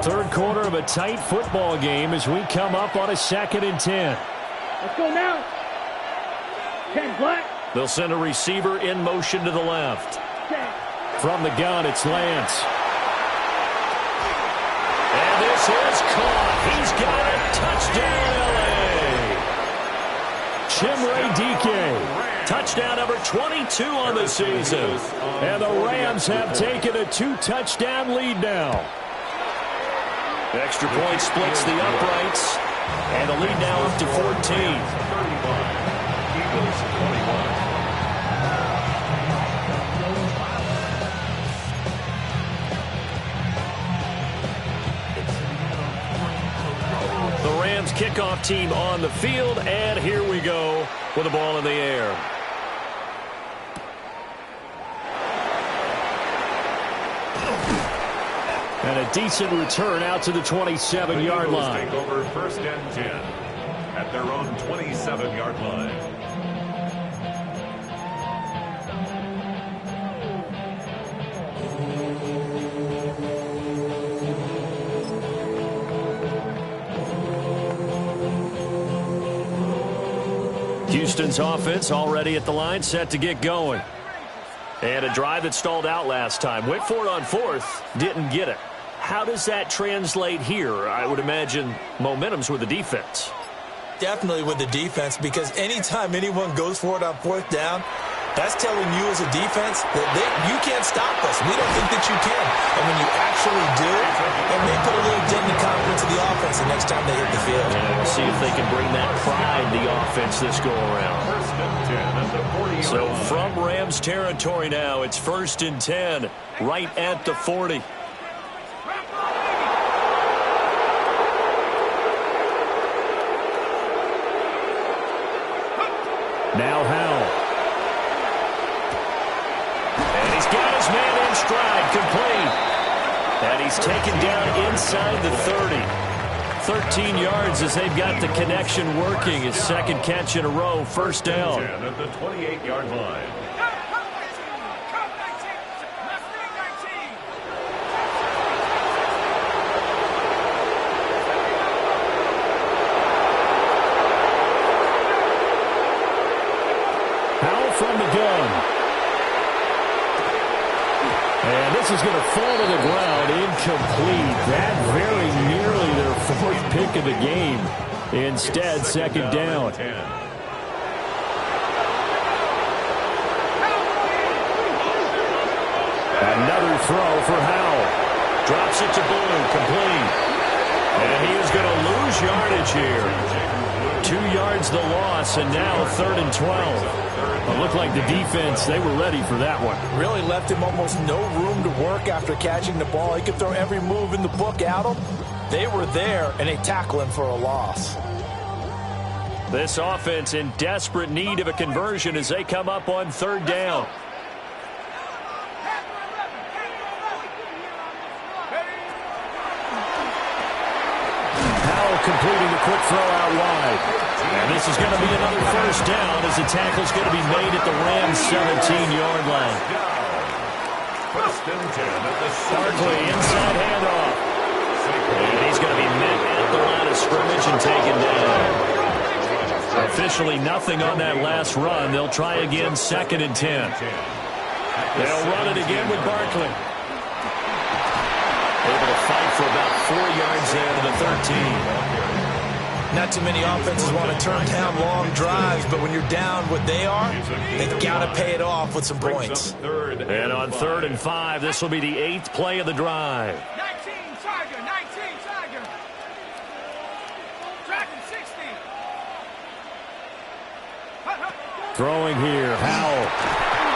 3rd quarter of a tight football game as we come up on a 2nd and 10. Let's go now. 10 black. They'll send a receiver in motion to the left. From the gun, it's Lance. And this is caught. He's got it. Touchdown, L.A. Chimere Dike. Touchdown number 22 on the season. And the Rams have taken a 2-touchdown lead now. Extra point splits the uprights. And the lead now up to 14. Eagles 21. Kickoff team on the field, and here we go with the ball in the air. And a decent return out to the 27-yard line. Take over 1st and 10 at their own 27-yard line. Houston's offense already at the line, set to get going. And a drive that stalled out last time. Went for it on 4th, didn't get it. How does that translate here? I would imagine momentum's with the defense. Definitely with the defense, because anytime anyone goes for it on 4th down, that's telling you as a defense that you can't stop us. We don't think that you can. And when you actually do, it may put a little dent in the confidence of the offense the next time they hit the field. And we'll see if they can bring that pride to the offense this go-around. 1st and 10 at the 40-yard So line. from Rams territory now, it's 1st and 10, right at the 40. Now Howell. And he's got his man in stride, complete. And he's taken down inside the 30. 13 yards as they've got the connection working. His 2nd catch in a row, 1st down. 10 at the 28-yard line. Howell from the gun. And this is going to fall to the ground, incomplete. That very nearly their 4th pick of the game. Instead, 2nd down. Another throw for Howell. Drops it to Blue, complete. And he is going to lose yardage here. 2 yards the loss, and now 3rd and 12. It looked like the defense, they were ready for that one. Really left him almost no room to work after catching the ball. He could throw every move in the book at him. They were there, and they tackle him for a loss. This offense in desperate need of a conversion as they come up on 3rd down. Powell completing the quick throw out wide. And this is going to be another 1st down as the tackle's going to be made at the Rams' 17-yard line. 1st and 10 at the Barkley inside handoff. And he's going to be met at the line of scrimmage and taken down. Officially nothing on that last run. They'll try again 2nd and 10. They'll run it again with Barkley. Able to fight for about 4 yards there to the 13. Not too many offenses want to turn down long drives, but when you're down what they are, they've got to pay it off with some points. And on 3rd and 5, this will be the 8th play of the drive. 19 Tiger, 19 Tiger. Dragon 60. Throwing here, Howell.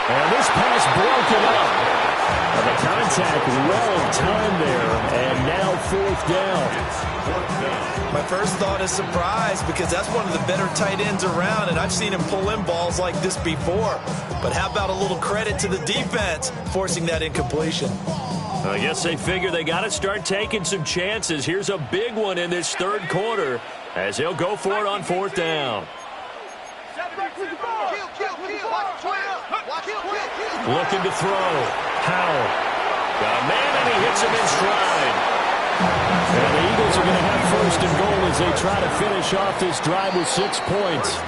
And this pass broken up. And the contact well timed there, and now 4th down. My first thought is surprise because that's one of the better tight ends around, and I've seen him pull in balls like this before. But how about a little credit to the defense forcing that incompletion? I guess they figure they got to start taking some chances. Here's a big one in this 3rd quarter as they'll go for it on 4th down. Looking to throw. Howell. Got a man, and he hits him in stride. And the Eagles are going to have 1st and goal as they try to finish off this drive with 6 points.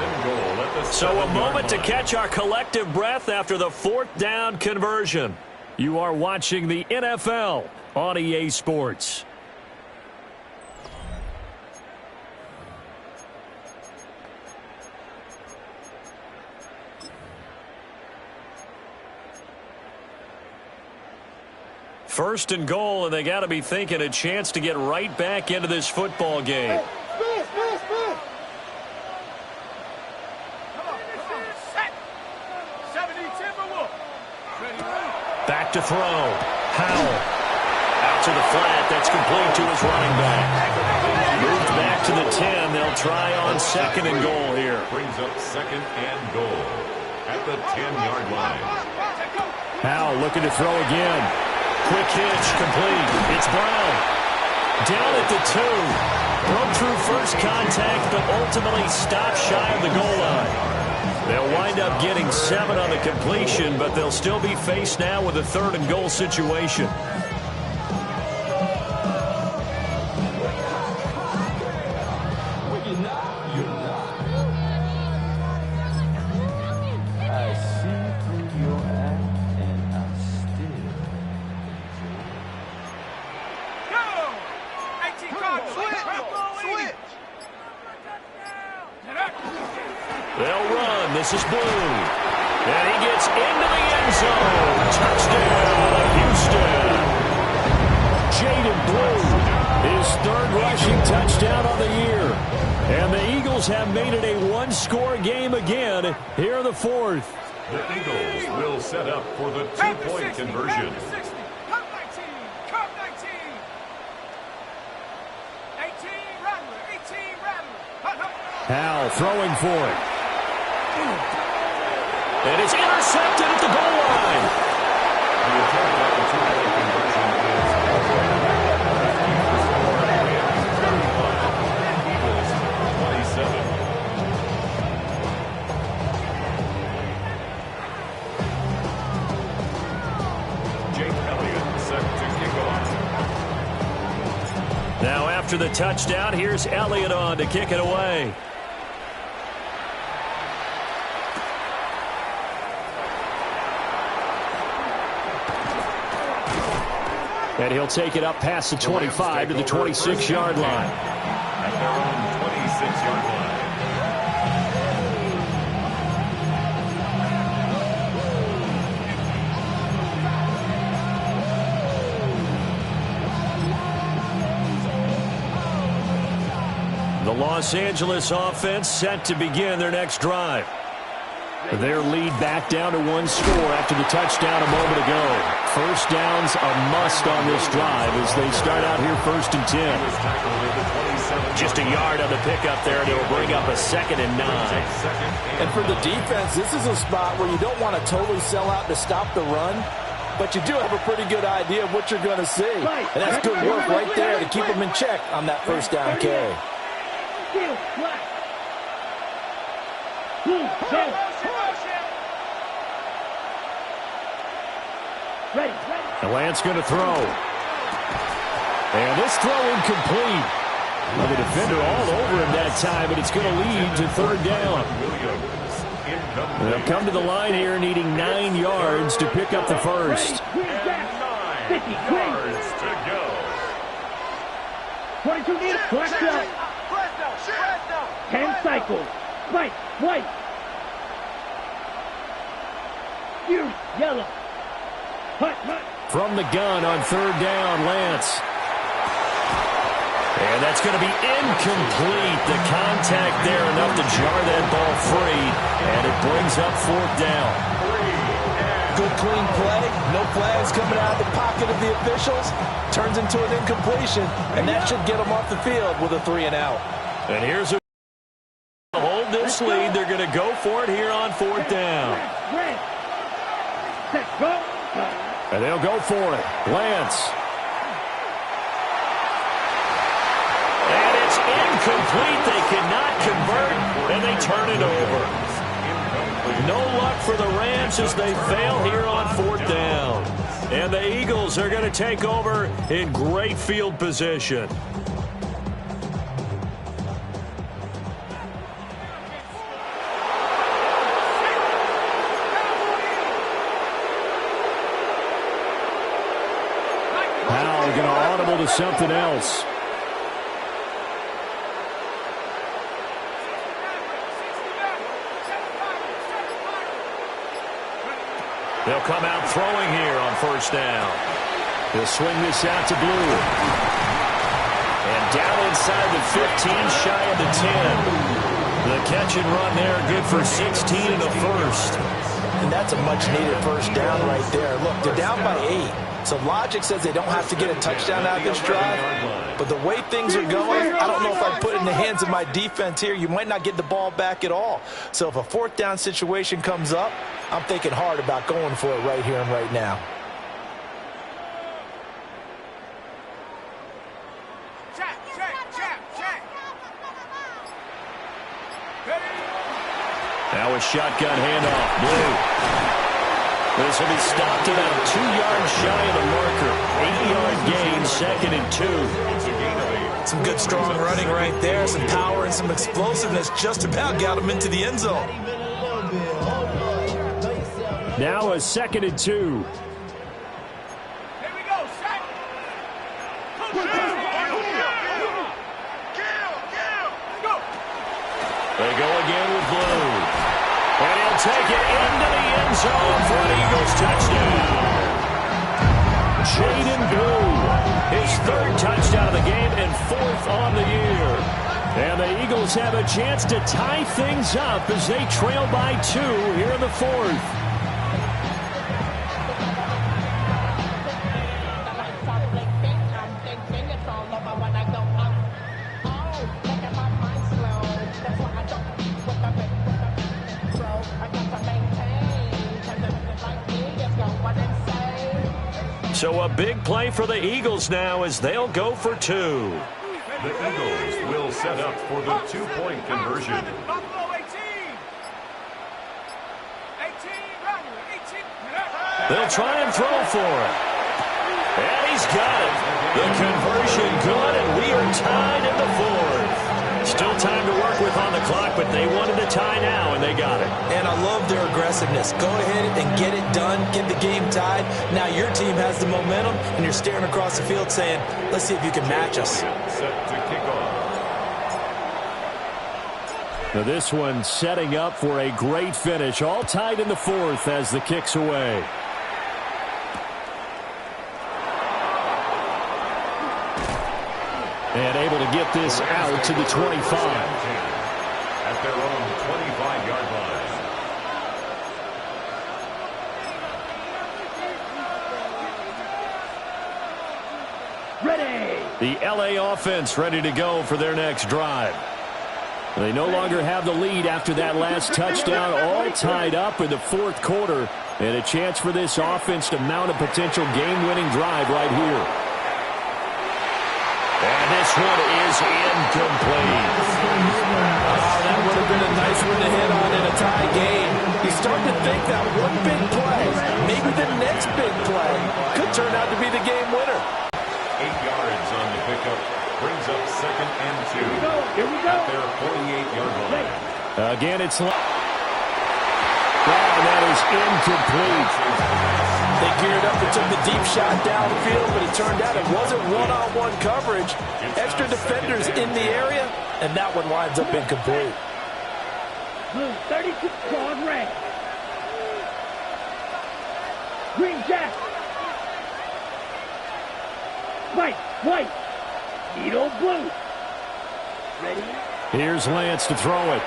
So a moment to catch our collective breath after the 4th down conversion. You are watching the NFL on EA Sports. First and goal, and they got to be thinking a chance to get right back into this football game. Back to throw. Howell. Out to the flat. That's complete to his running back. Moved back to the 10. They'll try on 2nd and goal here. Brings up 2nd and goal at the 10-yard line. Howell looking to throw again. Quick hitch, complete. It's Brown. Down at the 2. Broke through first contact, but ultimately stopped shy of the goal line. They'll wind up getting 7 on the completion, but they'll still be faced now with a 3rd and goal situation. They'll run. This is Blue. And he gets into the end zone. Touchdown, Houston. Jaden Blue, his 3rd rushing touchdown on the year. And the Eagles have made it a 1-score game again here in the 4th. The Eagles will set up for the 2-point conversion. Howell throwing for it. And it's intercepted at the goal line. The attempt at the 2-point conversion is 35. Eagles 27. Jake Elliott set to kick off. Now after the touchdown, here's Elliott on to kick it away. And he'll take it up past the 25 to the 26-yard line. At their own 26-yard line. The Los Angeles offense set to begin their next drive. Their lead back down to one score after the touchdown a moment ago. First down's a must on this drive as they start out here 1st and 10. Just a yard on the pickup there, and it'll bring up a 2nd and 9. And for the defense, this is a spot where you don't want to totally sell out to stop the run, but you do have a pretty good idea of what you're going to see. And that's good work right there to keep them in check on that first down carry. And Lance going to throw. And this throw incomplete. Well, the defender all over him that time, but it's going to lead to 3rd down. They'll come to the line here needing 9 yards to pick up the first. 9 yards to go. 22 meters, flex out. 10 cycles. White. You, yellow. Hut. From the gun on 3rd down, Lance. And that's going to be incomplete. The contact there enough to jar that ball free. And it brings up 4th down. Good clean play. No flags coming out of the pocket of the officials. Turns into an incompletion. And that should get them off the field with a 3 and out. And here's a hold this lead. They're going to go for it here on 4th down. And they'll go for it. Lance. And it's incomplete. They cannot convert, and they turn it over. No luck for the Rams as they fail here on 4th down. And the Eagles are going to take over in great field position. Powell going to audible to something else. They'll come out throwing here on 1st down. They'll swing this out to Blue. And down inside the 15, shy of the 10. The catch and run there, good for 16 and a first. And that's a much-needed first down right there. Look, they're down by 8. So logic says they don't have to get a touchdown out of this drive. But the way things are going, I don't know if I put it in the hands of my defense here. You might not get the ball back at all. So if a 4th down situation comes up, I'm thinking hard about going for it right here and right now. Check. Now a shotgun handoff. Blue. This will be stopped about 2 yards shy of the marker. 8-yard gain, 2nd and 2. Some good strong running right there. Some power and some explosiveness just about got him into the end zone. Now a 2nd and 2. Here we go, set. Go. They go again with Blue. And he'll take it into the end zone for an Eagles touchdown. Jaden Blue, his 3rd touchdown of the game and 4th on the year. And the Eagles have a chance to tie things up as they trail by 2 here in the 4th. So a big play for the Eagles now as they'll go for 2. The Eagles will set up for the 2-point conversion. They'll try and throw for it. And he's got it. The conversion good, and we are tied in the 4th. Still time to work with on the clock, but they wanted to tie now, and they got it. And I love their aggressiveness. Go ahead and get it done, get the game tied. Now your team has the momentum, and you're staring across the field saying, let's see if you can match us. Set to kick off. Now this one setting up for a great finish. All tied in the 4th as the kick's away. And able to get this out to the 25. At their own 25-yard line. Ready. The LA offense ready to go for their next drive. They no longer have the lead after that last touchdown, all tied up in the fourth quarter, and a chance for this offense to mount a potential game-winning drive right here. And this one is incomplete. Oh, that would have been a nice one to hit on in a tie game. You start to think that one big play, maybe the next big play, could turn out to be the game winner. 8 yards on the pickup. Brings up 2nd and 2. Here we go. At their 48-yard line. Again, it's... And that is incomplete. They geared up and took the deep shot downfield, but it turned out it wasn't one-on-one coverage. Extra defenders in the area, and that one winds up incomplete. Blue 32 on red. Green jack. White. Needle blue. Ready? Here's Lance to throw it.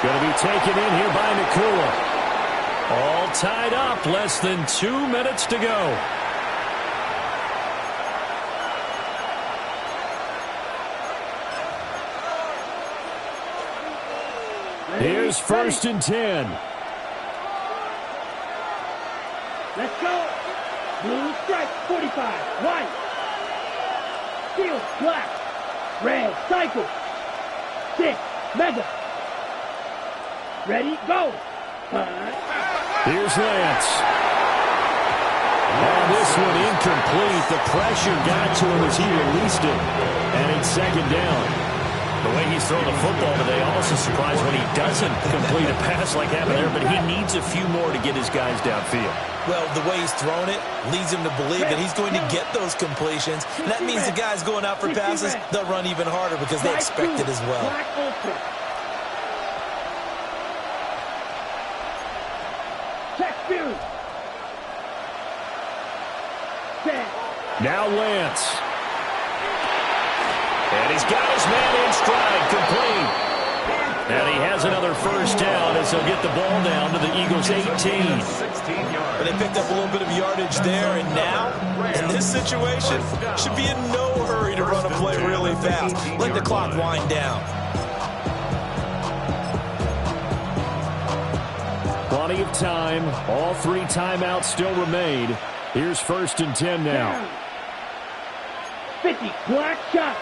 Going to be taken in here by Nakula. All tied up. Less than 2 minutes to go. Here's 1st and 10. Let's go. Blue stripe 45. White. Steel black. Red cycle. 6 mega. Ready, go. Here's Lance. And this one incomplete. The pressure got to him as he released it. And it's 2nd down. The way he's throwing the football today, almost a surprise when he doesn't complete a pass like that there, but he needs a few more to get his guys downfield. Well, the way he's thrown it leads him to believe that he's going to get those completions. And that means the guys going out for passes, they'll run even harder because they expect it as well. Now Lance. And he's got his man in stride, complete. And he has another 1st down as they'll get the ball down to the Eagles' 18. But they picked up a little bit of yardage there, and now, in this situation, should be in no hurry to run a play really fast. Let the clock wind down. Plenty of time. All 3 timeouts still remain. Here's 1st and 10 now. 50, black shot.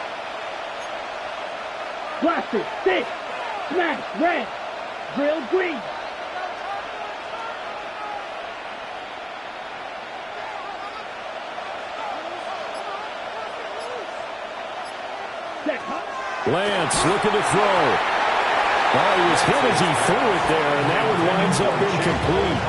Blaster, 6. Smash, red. Drill, green. Lance looking to throw. Well, he was hit as he threw it there, and that one winds up incomplete.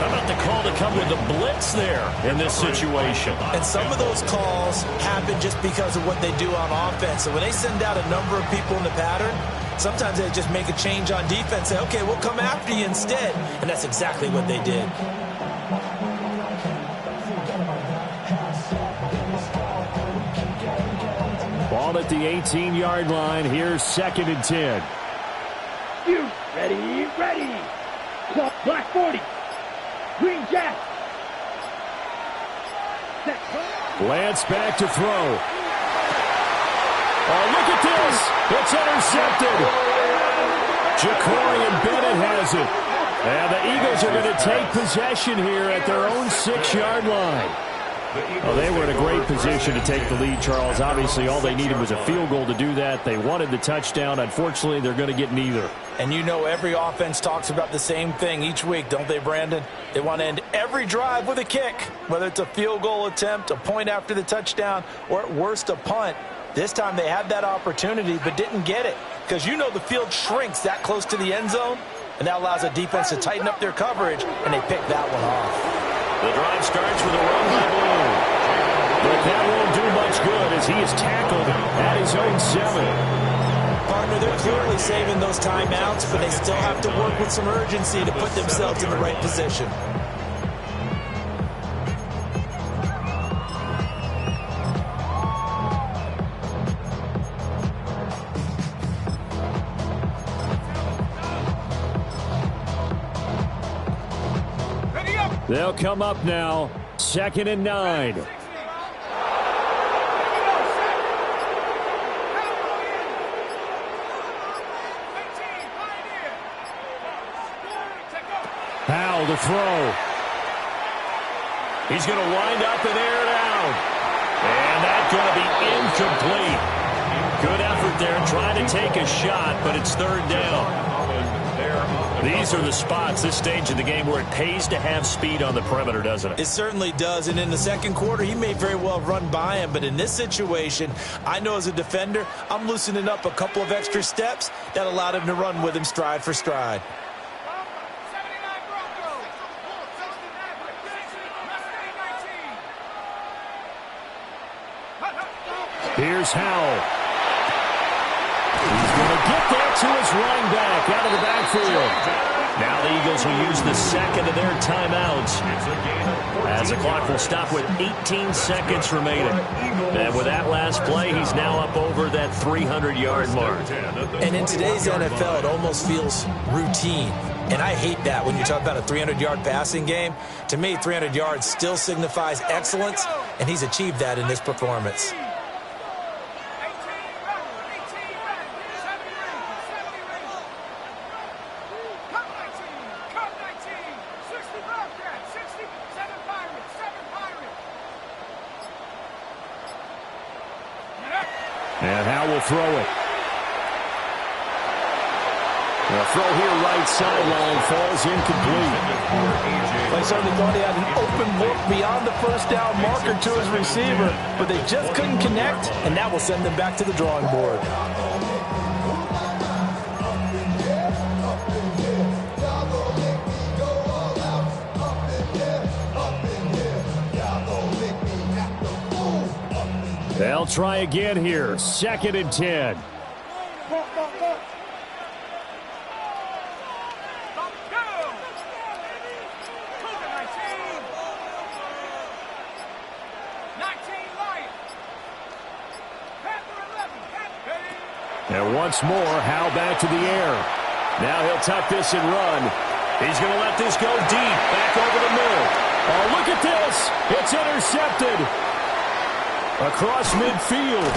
How about the call to come with the blitz there in this situation? And some of those calls happen just because of what they do on offense. So when they send out a number of people in the pattern, sometimes they just make a change on defense, say, okay, we'll come after you instead. And that's exactly what they did. Ball at the 18-yard line. Here's 2nd and 10. You ready? Black 40. Green jack. Lance back to throw. Oh, look at this. It's intercepted. Ja'Cory Bennett has it. And the Eagles are going to take possession here at their own 6-yard line. Well, they were in a great position to take the lead, Charles. Obviously, all they needed was a field goal to do that. They wanted the touchdown. Unfortunately, they're going to get neither. And you know every offense talks about the same thing each week, don't they, Brandon? They want to end every drive with a kick, whether it's a field goal attempt, a point after the touchdown, or at worst a punt. This time they had that opportunity but didn't get it because you know the field shrinks that close to the end zone, and that allows a defense to tighten up their coverage, and they pick that one off. The drive starts with a run by Blue. But that won't do much good as he is tackled at his own 7. Partner, they're clearly saving those timeouts, but they still have to work with some urgency to put themselves in the right position. They'll come up now. 2nd and 9. Howell to throw. He's going to wind up and air it out. And that's going to be incomplete. Good effort there trying to take a shot, but it's 3rd down. These are the spots, this stage of the game, where it pays to have speed on the perimeter, doesn't it? It certainly does, and in the second quarter, he may very well run by him, but in this situation, I know as a defender, I'm loosening up a couple of extra steps that allowed him to run with him stride for stride. Here's Howell. He's going to get there to his running back out of the backfield. Now the Eagles will use the second of their timeouts as the clock will stop with 18 seconds remaining. And with that last play, he's now up over that 300-yard mark. And in today's NFL, it almost feels routine. And I hate that when you talk about a 300-yard passing game. To me, 300 yards still signifies excellence, and he's achieved that in this performance. And Howell will throw it. The throw here right sideline falls incomplete. They certainly thought he had an open look beyond the first down marker to his receiver, but they just couldn't connect, and that will send them back to the drawing board. They'll try again here. 2nd and 10. And once more, Howell back to the air. Now he'll tuck this and run. He's going to let this go deep, back over the middle. Oh, look at this. It's intercepted. Across midfield.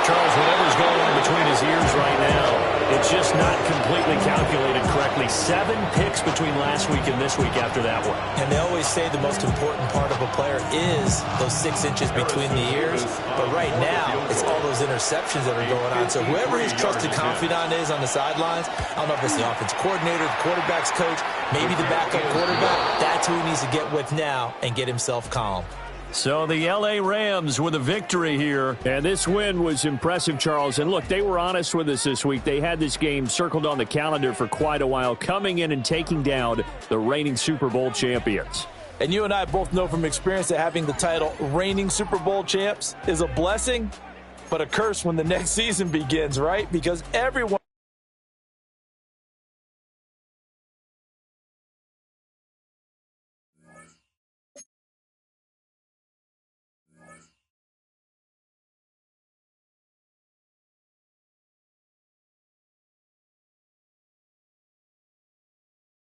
Charles, whatever's going on between his ears right now, it's just not completely calculated correctly. 7 picks between last week and this week after that one. And they always say the most important part of a player is those 6 inches between the ears. But right now, it's all those interceptions that are going on. So whoever his trusted confidant is on the sidelines, I don't know if it's the offense coordinator, the quarterback's coach, maybe the backup quarterback, that's who he needs to get with now and get himself calm. So the L.A. Rams with a victory here. And this win was impressive, Charles. And look, they were honest with us this week. They had this game circled on the calendar for quite a while, coming in and taking down the reigning Super Bowl champions. And you and I both know from experience that having the title reigning Super Bowl champs is a blessing, but a curse when the next season begins, right? Because everyone